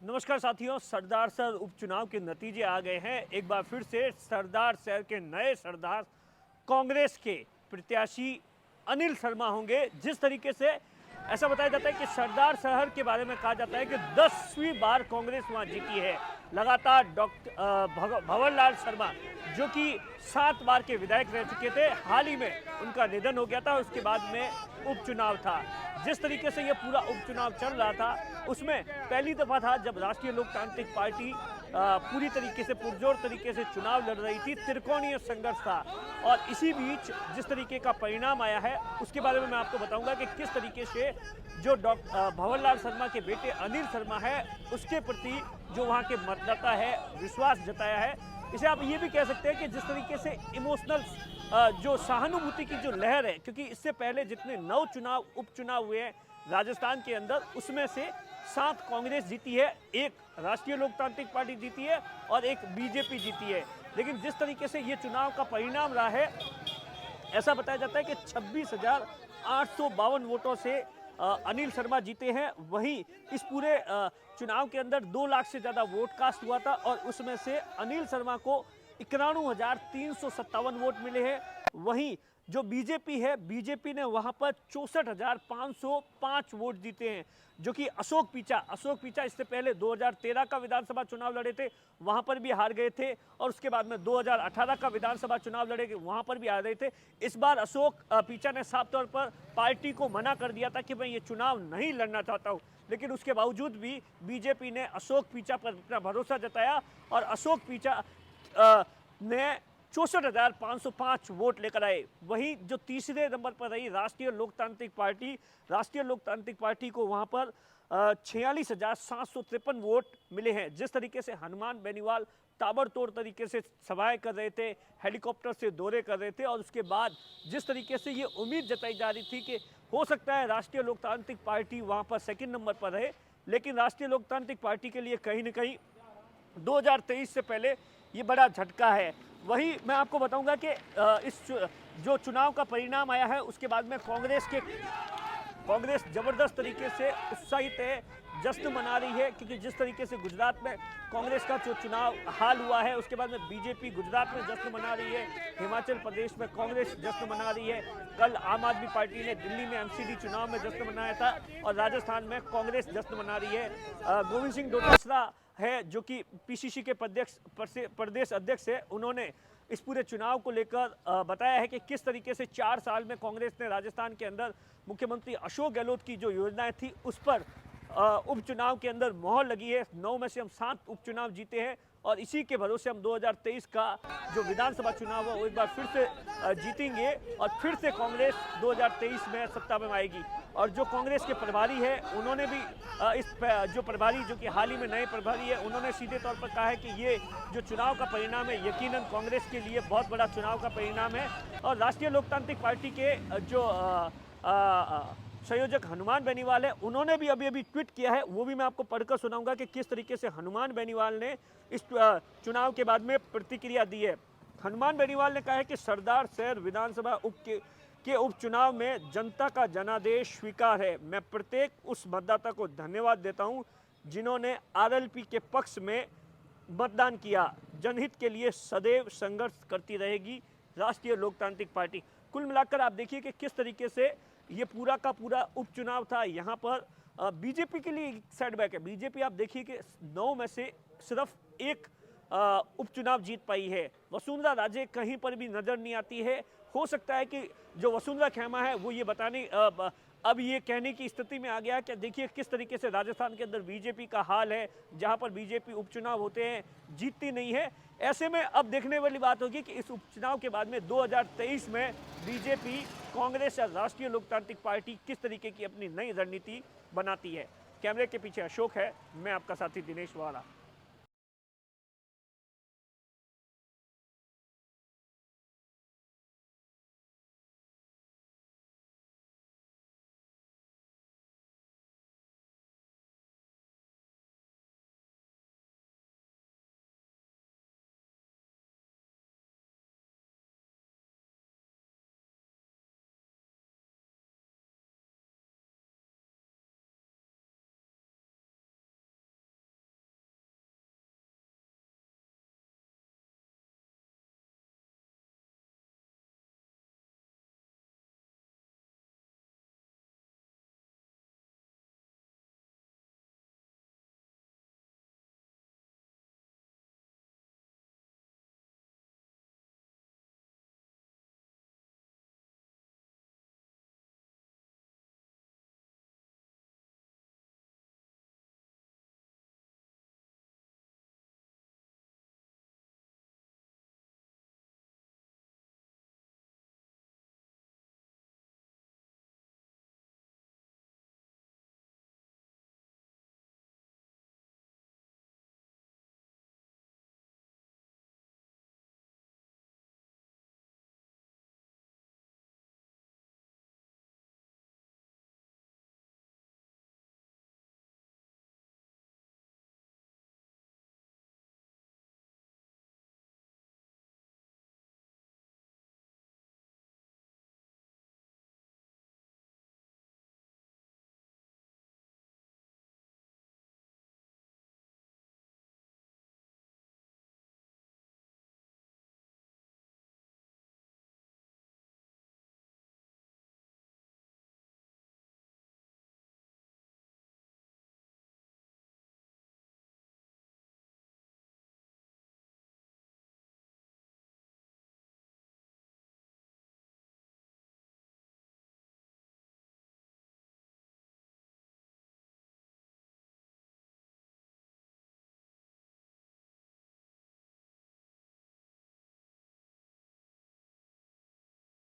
नमस्कार साथियों, सरदार सर उपचुनाव के नतीजे आ गए हैं। एक बार फिर से सरदार शहर के नए सरदार कांग्रेस के प्रत्याशी अनिल शर्मा होंगे। जिस तरीके से ऐसा बताया जाता है कि सरदार शहर के बारे में कहा जाता है कि 10वीं बार कांग्रेस वहां जीती है। लगातार डॉक्टर भंवरलाल शर्मा जो कि 7 बार के विधायक रह चुके थे, हाल ही में उनका निधन हो गया था। उसके बाद में उपचुनाव था। जिस तरीके से ये पूरा उपचुनाव चल रहा था, उसमें पहली दफा था जब राष्ट्रीय लोकतांत्रिक पार्टी पूरी तरीके से पुरजोर तरीके से चुनाव लड़ रही थी। त्रिकोणीय संघर्ष था और इसी बीच जिस तरीके का परिणाम आया है उसके बारे में मैं आपको बताऊंगा कि किस तरीके से जो डॉक्टर भंवरलाल शर्मा के बेटे अनिल शर्मा है उसके प्रति जो वहां के मतदाता है विश्वास जताया है। इसे आप ये भी कह सकते हैं कि जिस तरीके से इमोशनल जो सहानुभूति की जो लहर है, क्योंकि इससे पहले जितने 9 चुनाव उपचुनाव हुए हैं राजस्थान के अंदर, उसमें से 7 कांग्रेस जीती है, एक राष्ट्रीय लोकतांत्रिक पार्टी जीती है और एक बीजेपी जीती है। लेकिन जिस तरीके से ये चुनाव का परिणाम रहा है, ऐसा बताया जाता है कि 26,852 वोटों से अनिल शर्मा जीते हैं। वहीं इस पूरे चुनाव के अंदर 2 लाख से ज़्यादा वोट कास्ट हुआ था और उसमें से अनिल शर्मा को 91,357 वोट मिले हैं। वहीं जो बीजेपी है, बीजेपी ने वहां पर 64,505 वोट जीते हैं, जो कि अशोक पीछा इससे पहले 2013 का विधानसभा चुनाव लड़े थे, वहां पर भी हार गए थे और उसके बाद में 2018 का विधानसभा चुनाव लड़े, वहां पर भी हार गए थे। इस बार अशोक पीछा ने साफ तौर पर पार्टी को मना कर दिया था कि मैं ये चुनाव नहीं लड़ना चाहता हूं, लेकिन उसके बावजूद भी बीजेपी ने अशोक पीछा पर अपना भरोसा जताया और अशोक पीछा ने 64,505 वोट लेकर आए। वहीं जो तीसरे नंबर पर रही राष्ट्रीय लोकतांत्रिक पार्टी को वहां पर 46,753 वोट मिले हैं। जिस तरीके से हनुमान बेनीवाल ताबड़तोड़ तरीके से सभाएं कर रहे थे, हेलीकॉप्टर से दौरे कर रहे थे और उसके बाद जिस तरीके से ये उम्मीद जताई जा रही थी कि हो सकता है राष्ट्रीय लोकतांत्रिक पार्टी वहां पर सेकंड नंबर पर रहे, लेकिन राष्ट्रीय लोकतांत्रिक पार्टी के लिए कहीं ना कहीं 2023 से पहले ये बड़ा झटका है। वही मैं आपको बताऊंगा कि जो चुनाव का परिणाम आया है उसके बाद में कांग्रेस जबरदस्त तरीके से उत्साहित है, जश्न मना रही है, क्योंकि जिस तरीके से गुजरात में कांग्रेस का जो चुनाव हाल हुआ है उसके बाद में बीजेपी गुजरात में जश्न मना रही है, हिमाचल प्रदेश में कांग्रेस जश्न मना रही है, कल आम आदमी पार्टी ने दिल्ली में एमसीडी चुनाव में जश्न मनाया था और राजस्थान में कांग्रेस जश्न मना रही है। गोविंद सिंह डोटासरा है जो कि पीसीसी के प्रदेश अध्यक्ष है, उन्होंने इस पूरे चुनाव को लेकर बताया है कि किस तरीके से 4 साल में कांग्रेस ने राजस्थान के अंदर मुख्यमंत्री अशोक गहलोत की जो योजनाएं थी उस पर उपचुनाव के अंदर मोहर लगी है। 9 में से हम 7 उपचुनाव जीते हैं और इसी के भरोसे हम 2023 का जो विधानसभा चुनाव है वो एक बार फिर से जीतेंगे और फिर से कांग्रेस 2023 में सत्ता में आएगी। और जो कांग्रेस के प्रभारी है उन्होंने भी जो प्रभारी जो कि हाल ही में नए प्रभारी है, उन्होंने सीधे तौर पर कहा है कि ये जो चुनाव का परिणाम है यकीनन कांग्रेस के लिए बहुत बड़ा चुनाव का परिणाम है। और राष्ट्रीय लोकतांत्रिक पार्टी के जो संयोजक हनुमान बेनीवाल है, उन्होंने भी अभी ट्वीट किया है, वो भी मैं आपको पढ़कर सुनाऊंगा कि किस तरीके से हनुमान बेनीवाल ने इस चुनाव के बाद में प्रतिक्रिया दी है। हनुमान बेनीवाल ने कहा है कि सरदार शहर विधानसभा के उपचुनाव में जनता का जनादेश स्वीकार है। मैं प्रत्येक उस मतदाता को धन्यवाद देता हूं जिन्होंने आरएलपी के पक्ष में मतदान किया। जनहित के लिए सदैव संघर्ष करती रहेगी राष्ट्रीय लोकतांत्रिक पार्टी। कुल मिलाकर आप देखिए कि किस तरीके से ये पूरा का पूरा उपचुनाव था। यहाँ पर बीजेपी के लिए एक सेटबैक है। बीजेपी आप देखिए कि 9 में से सिर्फ एक उपचुनाव जीत पाई है। वसुंधरा राजे कहीं पर भी नजर नहीं आती है। हो सकता है कि जो वसुंधरा खेमा है वो ये बताने अब ये कहने की स्थिति में आ गया कि देखिए किस तरीके से राजस्थान के अंदर बीजेपी का हाल है, जहां पर बीजेपी उपचुनाव होते हैं जीतती नहीं है। ऐसे में अब देखने वाली बात होगी कि इस उपचुनाव के बाद में 2023 में बीजेपी, कांग्रेस या राष्ट्रीय लोकतांत्रिक पार्टी किस तरीके की अपनी नई रणनीति बनाती है। कैमरे के पीछे अशोक है, मैं आपका साथी दिनेश वाला।